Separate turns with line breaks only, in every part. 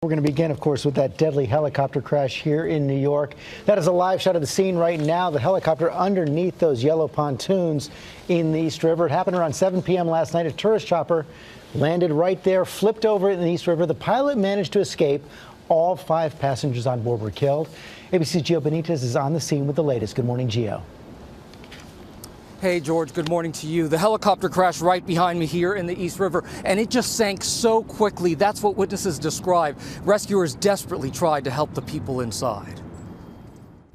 We're going to begin, of course, with that deadly helicopter crash here in New York. That is a live shot of the scene right now. The helicopter underneath those yellow pontoons in the East River. It happened around 7 p.m. last night. A tourist chopper landed right there, flipped over in the East River. The pilot managed to escape. All 5 passengers on board were killed. ABC's Gio Benitez is on the scene with the latest. Good morning, Gio.
Hey, George, good morning to you. The helicopter crashed right behind me here in the East River, and it just sank so quickly. That's what witnesses describe. Rescuers desperately tried to help the people inside.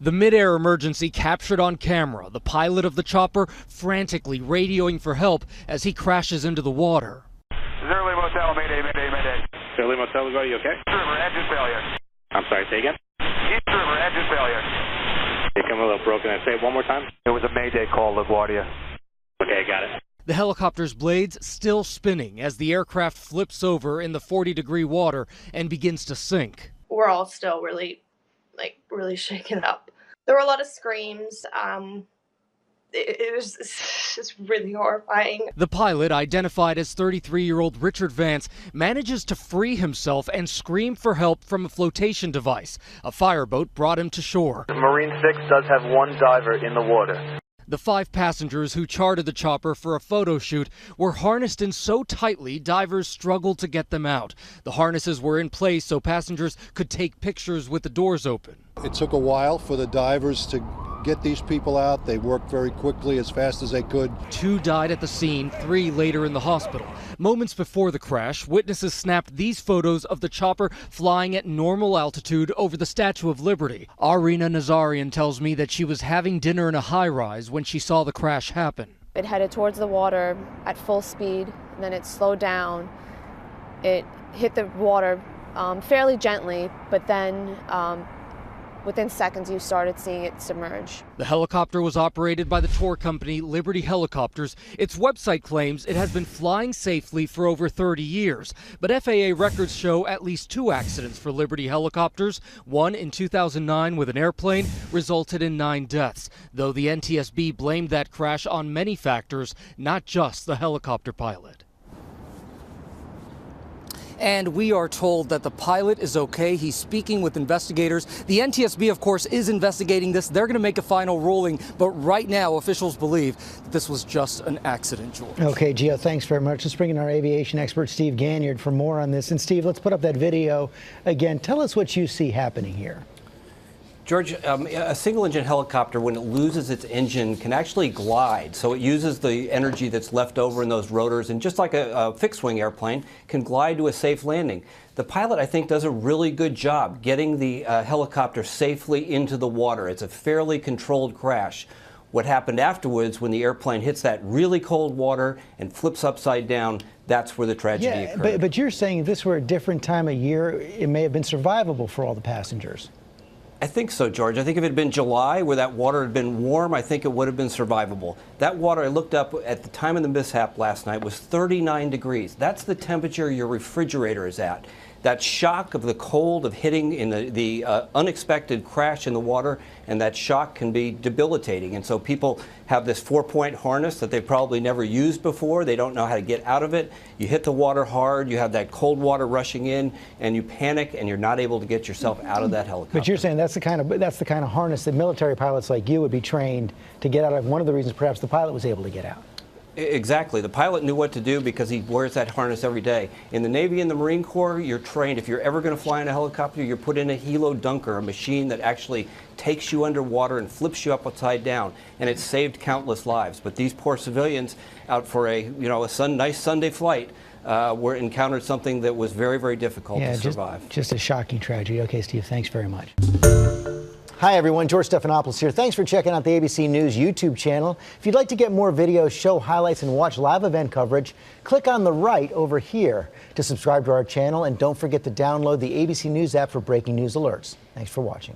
The mid-air emergency captured on camera, the pilot of the chopper frantically radioing for help as he crashes into the water.
Zerly Motel, mayday, mayday, mayday.
Zerly Motel, are you okay?
East River, engine failure.
I'm sorry, say again?
East River, engine failure.
You come a little broken. I say it one more time.
It was a mayday call, LaGuardia.
Okay, got it.
The helicopter's blades still spinning as the aircraft flips over in the 40-degree water and begins to sink.
We're all still really shaken up. There were a lot of screams. It was just really horrifying.
The pilot, identified as 33-year-old Richard Vance, manages to free himself and scream for help from a flotation device. A fireboat brought him to shore.
Marine 6 does have 1 diver in the water.
The 5 passengers who chartered the chopper for a photo shoot were harnessed in so tightly divers struggled to get them out. The harnesses were in place so passengers could take pictures with the doors open.
It took a while for the divers to get these people out. They worked very quickly, as fast as they could. 2
died at the scene, 3 later in the hospital. Moments before the crash, witnesses snapped these photos of the chopper flying at normal altitude over the Statue of Liberty. Arina Nazarian tells me that she was having dinner in a high-rise when she saw the crash happen.
It headed towards the water at full speed, and then it slowed down. It hit the water fairly gently, but then within seconds, you started seeing it submerge.
The helicopter was operated by the tour company Liberty Helicopters. Its website claims it has been flying safely for over 30 years. But FAA records show at least 2 accidents for Liberty Helicopters. One in 2009 with an airplane resulted in 9 deaths, though the NTSB blamed that crash on many factors, not just the helicopter pilot. And we are told that the pilot is okay. He's speaking with investigators. The NTSB, of course, is investigating this. They're going to make a final ruling. But right now, officials believe that this was just an accident, George.
Okay, Gio, thanks very much. Let's bring in our aviation expert, Steve Ganyard, for more on this. And Steve, let's put up that video again. Tell us what you see happening here.
George, a single-engine helicopter, when it loses its engine, can actually glide. So it uses the energy that's left over in those rotors, and just like a fixed-wing airplane, can glide to a safe landing. The pilot, I think, does a really good job getting the helicopter safely into the water. It's a fairly controlled crash. What happened afterwards, when the airplane hits that really cold water and flips upside down, that's where the tragedy occurred.
But you're saying if this were a different time of year, it may have been survivable for all the passengers.
I think so, George. I think if it had been July, where that water had been warm, I think it would have been survivable. That water, I looked up at the time of the mishap last night, was 39 degrees. That's the temperature your refrigerator is at. That shock of the cold of hitting in the unexpected crash in the water, and that shock can be debilitating. And so people have this 4-point harness that they've probably never used before. They don't know how to get out of it. You hit the water hard, you have that cold water rushing in, and you panic, and you're not able to get yourself out of that helicopter.
But you're saying that's the kind of harness that military pilots like you would be trained to get out of. One of the reasons perhaps the pilot was able to get out.
Exactly. The pilot knew what to do because he wears that harness every day. In the Navy and the Marine Corps, you're trained. If you're ever going to fly in a helicopter, you're put in a helo dunker, a machine that actually takes you underwater and flips you up upside down. And it's saved countless lives. But these poor civilians out for a nice Sunday flight encountered something that was very, very difficult to survive.
Just a shocking tragedy. Okay, Steve, thanks very much. Hi, everyone. George Stephanopoulos here. Thanks for checking out the ABC News YouTube channel. If you'd like to get more videos, show highlights, and watch live event coverage, click on the right over here to subscribe to our channel. And don't forget to download the ABC News app for breaking news alerts. Thanks for watching.